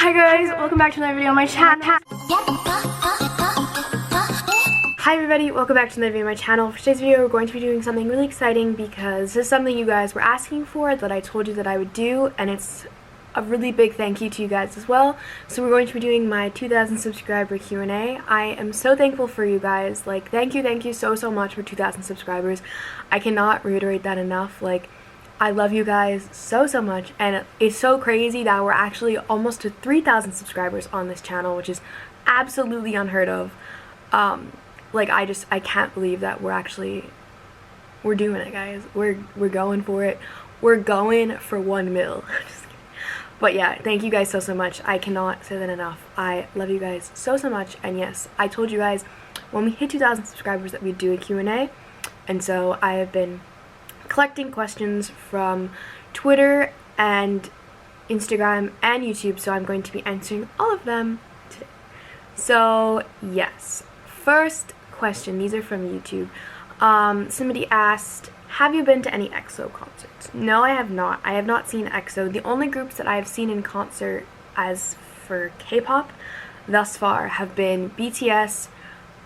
Hi guys, welcome back to another video on my channel. Hi everybody, welcome back to another video on my channel. For today's video, we're going to be doing something really exciting because this is something you guys were asking for that I told you that I would do, and it's a really big thank you to you guys as well. So we're going to be doing my 2,000 subscriber Q&A. I am so thankful for you guys. Like, thank you so much for 2,000 subscribers. I cannot reiterate that enough. Like, I love you guys so much, and it's so crazy that we're actually almost to 3,000 subscribers on this channel, which is absolutely unheard of. Like, I can't believe that we're doing it, guys. We're going for it. We're going for 1 mil. Just kidding. But yeah, thank you guys so much. I cannot say that enough. I love you guys so much, and yes, I told you guys when we hit 2,000 subscribers that we'd do a Q&A, and so I have been collecting questions from Twitter and Instagram and YouTube, so I'm going to be answering all of them today. So yes, first question, these are from YouTube. Somebody asked, have you been to any EXO concerts? No, I have not. I have not seen EXO. The only groups that I have seen in concert as for K-pop thus far have been BTS.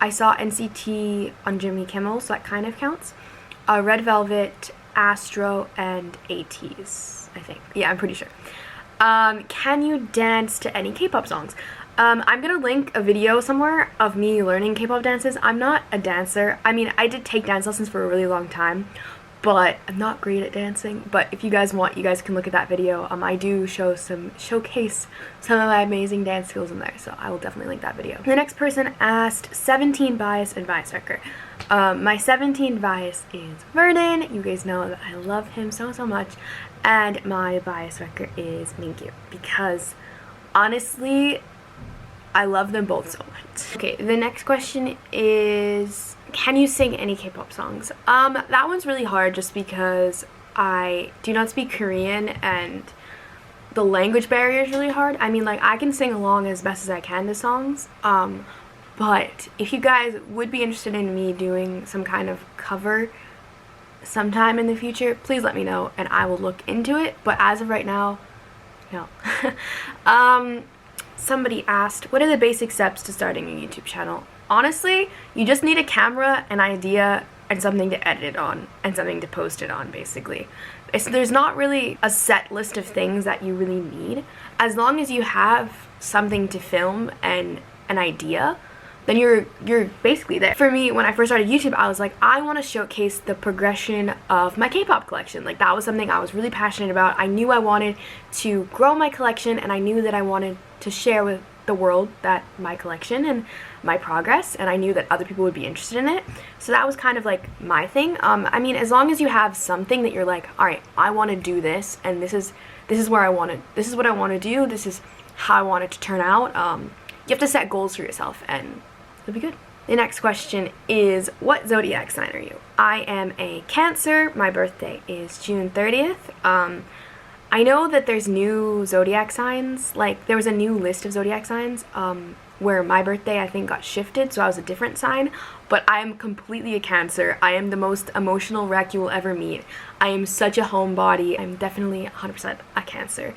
I saw NCT on Jimmy Kimmel, so that kind of counts. Red Velvet, Astro, and ATEEZ, I think. Yeah, I'm pretty sure. Can you dance to any K-pop songs? I'm gonna link a video somewhere of me learning K-pop dances. I'm not a dancer. I mean, I did take dance lessons for a really long time, but I'm not great at dancing. But if you guys want, you guys can look at that video. I do showcase some of my amazing dance skills in there, so I will definitely link that video. The next person asked 17 bias and bias wrecker. My 17 bias is Vernon. You guys know that I love him so much. And my bias wrecker is Mingyu, because honestly, I love them both so much. Okay, the next question is, can you sing any K-pop songs? That one's really hard just because I do not speak Korean and the language barrier is really hard. I mean, like, I can sing along as best as I can to songs, but if you guys would be interested in me doing some kind of cover sometime in the future, please let me know and I will look into it. But as of right now, no. Somebody asked, what are the basic steps to starting a YouTube channel? Honestly, you just need a camera, an idea, and something to edit it on, and something to post it on, basically. There's not really a set list of things that you really need. As long as you have something to film and an idea, then you're basically there. For me, when I first started YouTube, I was like, I want to showcase the progression of my K-pop collection. Like, that was something I was really passionate about. I knew I wanted to grow my collection, and I knew that I wanted to share with the world that my collection and my progress, and I knew that other people would be interested in it. So that was kind of like my thing. I mean, as long as you have something that you're like, all right, I want to do this, and this is what I want to do, this is how I want it to turn out. You have to set goals for yourself, and it'll be good. The next question is, what zodiac sign are you? I am a Cancer. My birthday is June 30th. I know that there's new zodiac signs. Like, there was a new list of zodiac signs where my birthday, I think, got shifted, so I was a different sign. But I am completely a Cancer. I am the most emotional wreck you will ever meet. I am such a homebody. I'm definitely 100% a Cancer.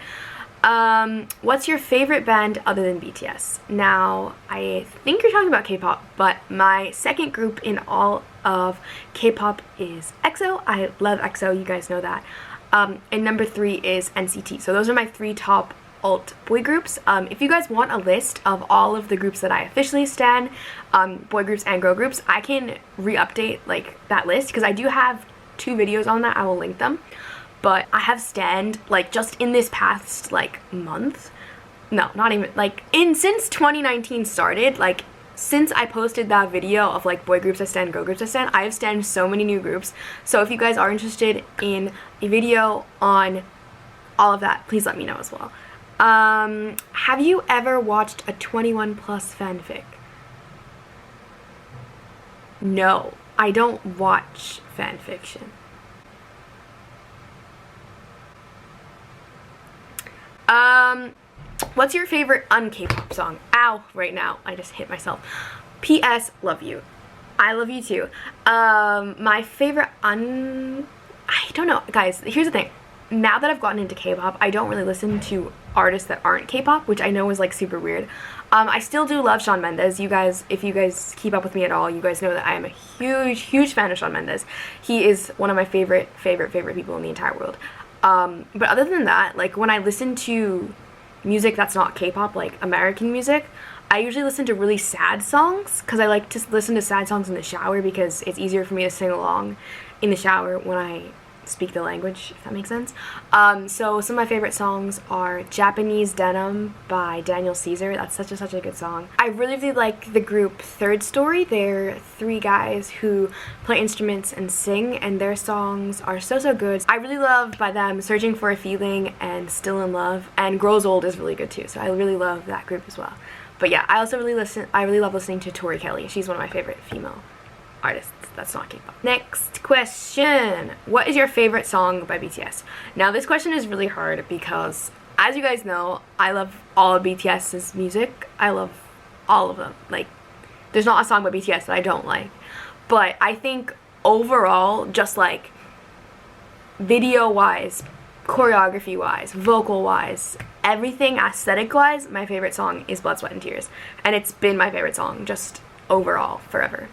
What's your favorite band other than BTS? Now, I think you're talking about K-pop, but my second group in all of K-pop is EXO. I love EXO, you guys know that. And number 3 is NCT. So those are my 3 top alt boy groups. If you guys want a list of all of the groups that I officially stan, boy groups and girl groups, I can re-update like that list, because I do have 2 videos on that. I will link them. But I have stanned, like, just in this past, like, month, no, not even, like, since 2019 started, like, since I posted that video of, like, boy groups I stan, girl groups I stan, I have stanned so many new groups. So if you guys are interested in a video on all of that, please let me know as well. Have you ever watched a 21+ fanfic? No, I don't watch fanfiction. What's your favorite un-K-pop song? Ow, right now, I just hit myself. P.S. Love you. I love you too. My favorite I don't know, guys, here's the thing. now that I've gotten into K-pop, I don't really listen to artists that aren't K-pop, which I know is like super weird. I still do love Shawn Mendes. You guys, if you guys keep up with me at all, you guys know that I am a huge fan of Shawn Mendes. He is one of my favorite people in the entire world. But other than that, like when I listen to music that's not K-pop, like American music, I usually listen to really sad songs because I like to listen to sad songs in the shower because it's easier for me to sing along in the shower when I speak the language, if that makes sense. So some of my favorite songs are Japanese Denim by Daniel Caesar. That's such a good song. I really like the group Third Story. They're 3 guys who play instruments and sing, and their songs are so good. I really love by them Searching for a Feeling and Still in Love, and Grows Old is really good too, so I really love that group as well. But yeah, I also really love listening to Tori Kelly. She's one of my favorite female artists that's not K-pop. Next question. What is your favorite song by BTS? Now this question is really hard because, as you guys know, I love all of BTS's music. I love all of them. Like, there's not a song by BTS that I don't like. But I think overall, just like video-wise, choreography-wise, vocal-wise, everything aesthetic-wise, my favorite song is Blood, Sweat, and Tears. And it's been my favorite song just overall forever.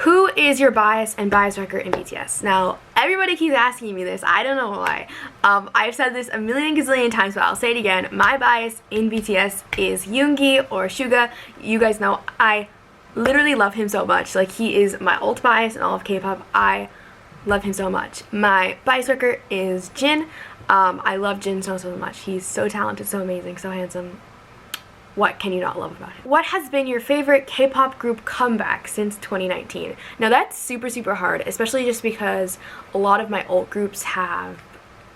Who is your bias and bias wrecker in BTS? Now, everybody keeps asking me this. I don't know why. I've said this a million gazillion times, but I'll say it again. My bias in BTS is Yoongi or Suga. You guys know I literally love him so much. Like, he is my ult bias in all of K-pop. I love him so much. My bias wrecker is Jin. I love Jin so much. He's so talented, so amazing, so handsome. What can you not love about him? What has been your favorite K-pop group comeback since 2019? Now that's super hard, especially just because a lot of my ult groups have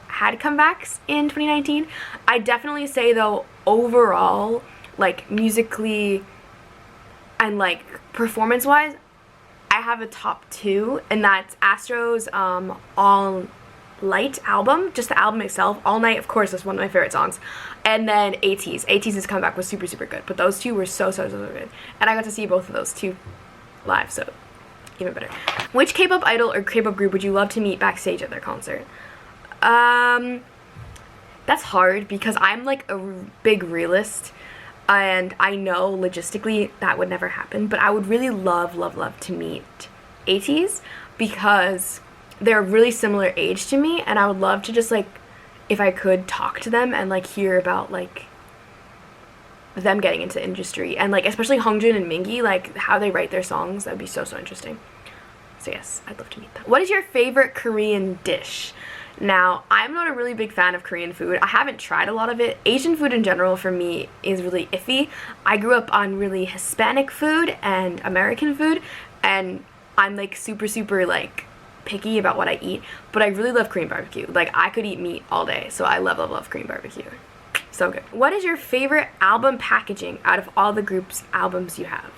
had comebacks in 2019. I definitely say though, overall, like musically and like performance-wise, I have a top 2, and that's Astro's All Light album, just the album itself. All Night, of course, is one of my favorite songs. And then ATEEZ's comeback was super good, but those 2 were so good. And I got to see both of those 2 live, so even better. Which K-pop idol or K-pop group would you love to meet backstage at their concert? That's hard because I'm like a big realist, and I know logistically that would never happen, but I would really love to meet ATEEZ because they're a really similar age to me, and I would love to just like, if I could, talk to them and like hear about like them getting into the industry, and like especially Hongjoong and Mingi, like how they write their songs. That would be so interesting. So yes, I'd love to meet them. What is your favorite Korean dish? Now, I'm not a really big fan of Korean food. I haven't tried a lot of it. Asian food in general for me is really iffy. I grew up on really Hispanic food and American food, and I'm like super like picky about what I eat, but I really love Korean barbecue. Like, I could eat meat all day, so I love Korean barbecue. So good. What is your favorite album packaging out of all the group's albums you have?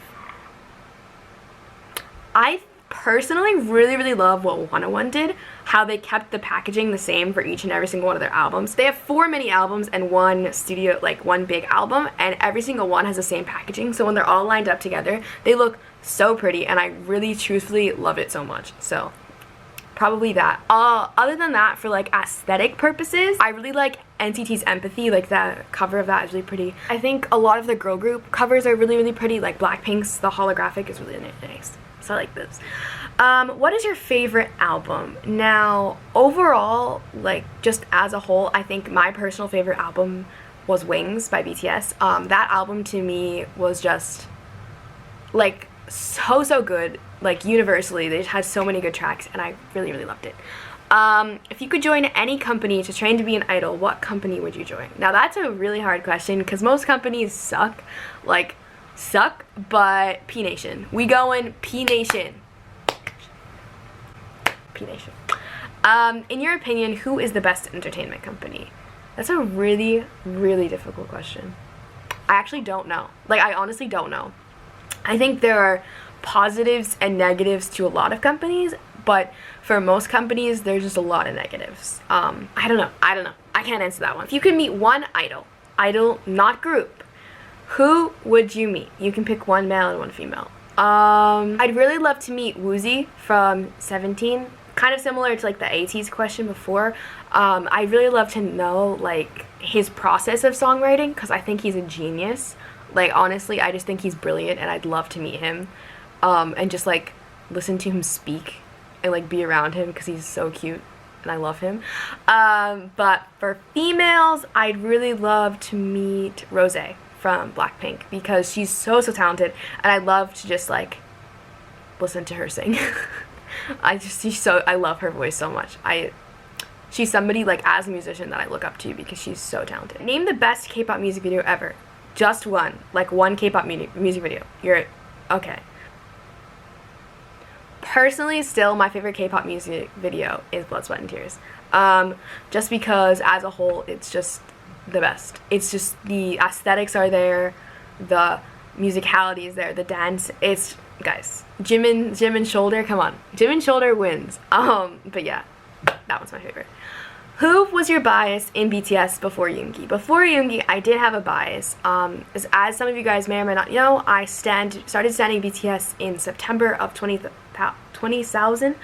I personally really love what 101 did, how they kept the packaging the same for each and every single one of their albums. They have 4 mini albums and 1 studio, like 1 big album, and every single one has the same packaging, so when they're all lined up together, they look so pretty, and I really truthfully love it so much. So probably that. Other than that, for like aesthetic purposes, I really like NCT's Empathy. Like, the cover of that is really pretty. I think a lot of the girl group covers are really pretty. Like Blackpink's, the holographic is really nice. So I like this. What is your favorite album? Now, overall, like just as a whole, I think my personal favorite album was Wings by BTS. That album to me was just like so good. Like, universally, they just had so many good tracks, and I really loved it. If you could join any company to train to be an idol, what company would you join? Now, that's a really hard question because most companies suck. Like, suck, but P Nation. We going P Nation. P Nation. In your opinion, who is the best entertainment company? That's a really difficult question. I actually don't know. Like, I honestly don't know. I think there are positives and negatives to a lot of companies, but for most companies there's just a lot of negatives. I don't know. I can't answer that one. If you could meet one idol not group, who would you meet? You can pick 1 male and 1 female. I'd really love to meet Woozi from 17. kind of similar to like the AT's question before. I'd really love to know like his process of songwriting, because I think he's a genius. Like honestly, I just think he's brilliant, and I'd love to meet him, and just like listen to him speak and like be around him, because he's so cute and I love him. But for females, I'd really love to meet Rose from Blackpink, because she's so talented, and I love to just like listen to her sing. I love her voice so much. She's somebody like as a musician that I look up to, because she's so talented. Name the best K-pop music video ever. Just one, like one K-pop music video. Okay. Personally, still my favorite K-pop music video is Blood, Sweat, and Tears. Just because as a whole, it's just the best. It's just the aesthetics are there, the musicality is there, the dance. It's, guys, Jimin Shoulder, come on, Jimin Shoulder wins. But yeah, that one's my favorite. Who was your bias in BTS before Yoongi? Before Yoongi, I did have a bias. As some of you guys may or may not know, I started standing BTS in September of 20,000.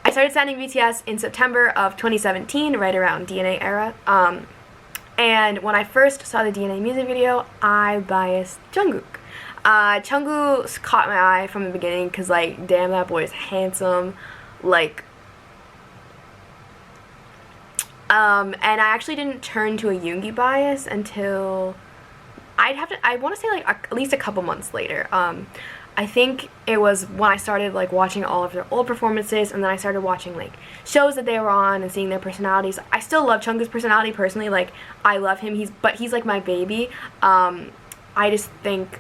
I started standing BTS in September of 2017, right around DNA era. And when I first saw the DNA music video, I biased Jungkook. Jungkook caught my eye from the beginning, because like, damn, that boy is handsome. Like, and I actually didn't turn to a Yoongi bias until I want to say like at least a couple months later. I think it was when I started like watching all of their old performances, and then I started watching like shows that they were on and seeing their personalities. I still love Jungkook's personality personally. Like, I love him. But he's like my baby. I just think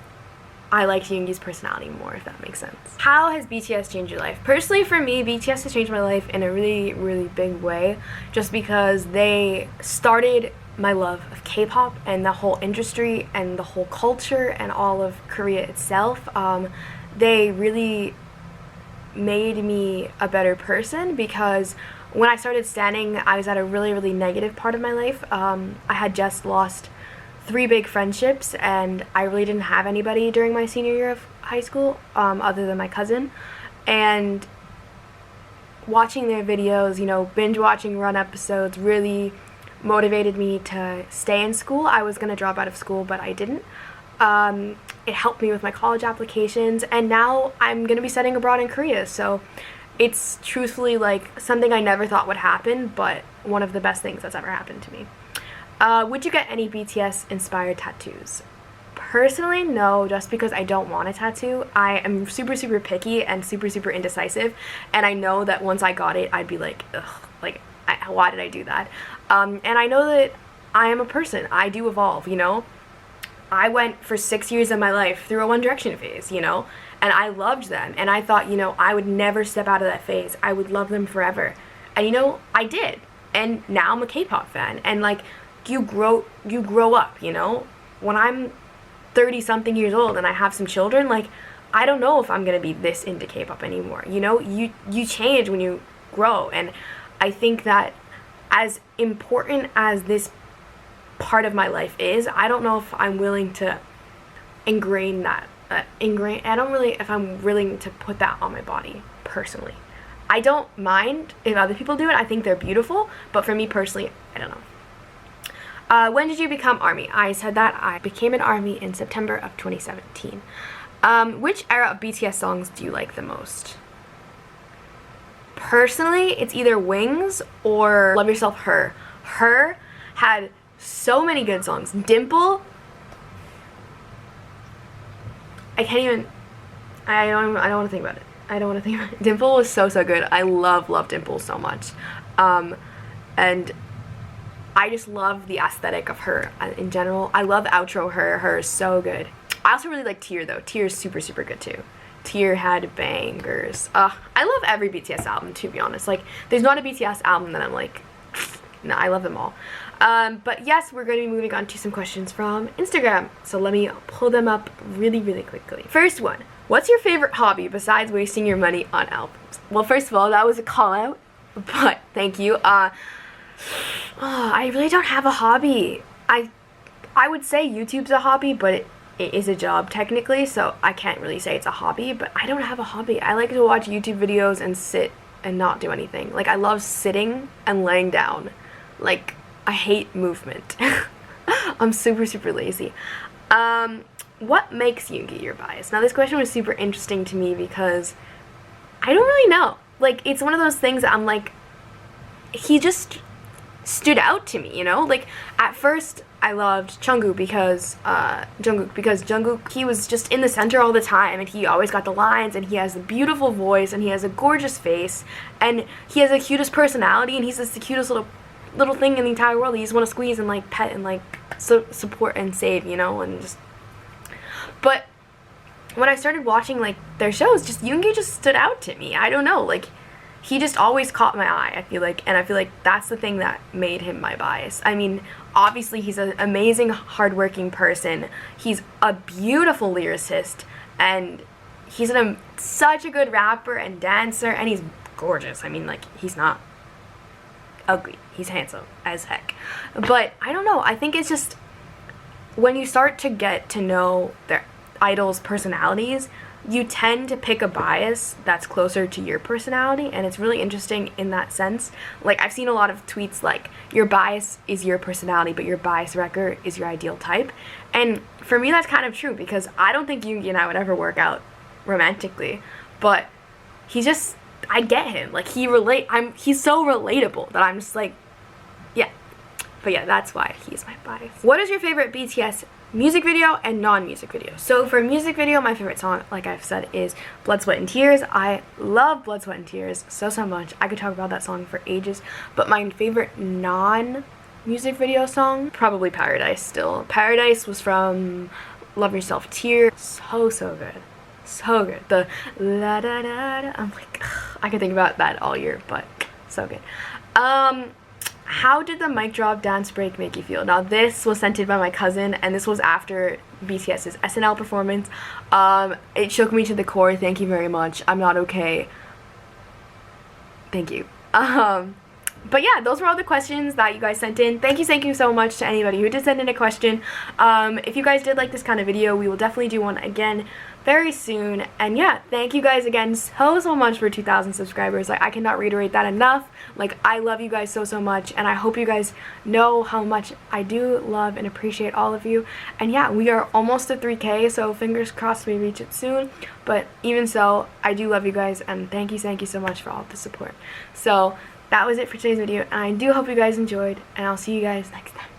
I like Yoongi's personality more, if that makes sense. How has BTS changed your life? Personally, for me, BTS has changed my life in a really, really big way, just because they started my love of K-pop and the whole industry and the whole culture and all of Korea itself. They really made me a better person, because when I started standing, I was at a really, really negative part of my life. I had just lost 3 big friendships, and I really didn't have anybody during my senior year of high school, other than my cousin. And watching their videos, you know, binge watching run episodes really motivated me to stay in school. I was going to drop out of school, but I didn't. It helped me with my college applications, and now I'm going to be studying abroad in Korea, so it's truthfully like something I never thought would happen, but one of the best things that's ever happened to me. Would you get any BTS inspired tattoos? Personally, no, just because I don't want a tattoo. I am super, super picky and super, super indecisive, and I know that once I got it, I'd be like, ugh, like, why did I do that? And I know that I am a person. I do evolve, you know? I went for 6 years of my life through a One Direction phase, you know? And I loved them, and I thought, you know, I would never step out of that phase. I would love them forever. And, you know, I did. And now I'm a K-pop fan, and, like, you grow up, you know? When I'm 30-something years old and I have some children, like, I don't know if I'm gonna be this into K-pop anymore, you know? You change when you grow, and I think that as important as this part of my life is, I don't know if I'm willing to ingrain that. I don't really, if I'm willing to put that on my body, personally. I don't mind if other people do it. I think they're beautiful, but for me personally, I don't know. When did you become ARMY? I said that I became an ARMY in September of 2017. Which era of BTS songs do you like the most? Personally, it's either Wings or Love Yourself, Her. Her had so many good songs. Dimple, I don't want to think about it. I don't want to think about it. Dimple was so good. I love Dimple so much. And I just love the aesthetic of Her in general. I love outro Her. Her is so good. I also really like Tear though. Tear is super good too. Tear had bangers. I love every BTS album, to be honest. Like, there's not a BTS album that I'm like, no, I love them all. But yes, we're going to be moving on to some questions from Instagram. So let me pull them up really quickly. First one, what's your favorite hobby besides wasting your money on albums? Well, first of all, that was a call out, but thank you. I really don't have a hobby. I would say YouTube's a hobby, but it is a job technically, so I can't really say it's a hobby, but I don't have a hobby. I like to watch YouTube videos and sit and not do anything. Like, I love sitting and laying down. Like, I hate movement. I'm super, super lazy. What makes Yoongi your bias? Now, this question was super interesting to me because I don't really know. Like, it's one of those things that I'm like, he just stood out to me, you know? Like, at first, I loved Jungkook because Jungkook, he was just in the center all the time, and he always got the lines, and he has a beautiful voice, and he has a gorgeous face, and he has the cutest personality, and he's just the cutest little thing in the entire world. You just want to squeeze and, like, pet and, like, support and save, you know? And just... But when I started watching, like, their shows, just Yoongi just stood out to me. I don't know, like, he just always caught my eye, I feel like, and I feel like that's the thing that made him my bias. I mean, obviously he's an amazing, hardworking person. He's a beautiful lyricist, and he's such a good rapper and dancer, and he's gorgeous. I mean, like, he's not ugly. He's handsome as heck. But I don't know, I think it's just when you start to get to know their idols' personalities, you tend to pick a bias that's closer to your personality, and it's really interesting in that sense. Like, I've seen a lot of tweets like, your bias is your personality, but your bias wrecker is your ideal type. And for me, that's kind of true, because I don't think Yoongi and I would ever work out romantically, but I get him. Like, he's so relatable that I'm just like, yeah. But yeah, that's why he's my bias. What is your favorite BTS music video and non-music video? So for music video, my favorite song, like I've said, is Blood, Sweat, and Tears. I love Blood, Sweat, and Tears so much. I could talk about that song for ages. But my favorite non-music video song, probably Paradise still. Paradise was from Love Yourself Tear. So good. So good. The la da da da. I'm like, ugh, I could think about that all year, but so good. How did the mic drop dance break make you feel? Now, this was sent in by my cousin, and this was after BTS's SNL performance. It shook me to the core. Thank you very much. I'm not okay. Thank you. But yeah, those were all the questions that you guys sent in. Thank you so much to anybody who did send in a question. If you guys did like this kind of video, we will definitely do one again very soon. And yeah, thank you guys again so much for 2,000 subscribers. Like, I cannot reiterate that enough. Like, I love you guys so much, and I hope you guys know how much I do love and appreciate all of you. And yeah, we are almost at 3K, so fingers crossed we reach it soon. But even so, I do love you guys, and thank you so much for all the support. So that was it for today's video, and I do hope you guys enjoyed, and I'll see you guys next time.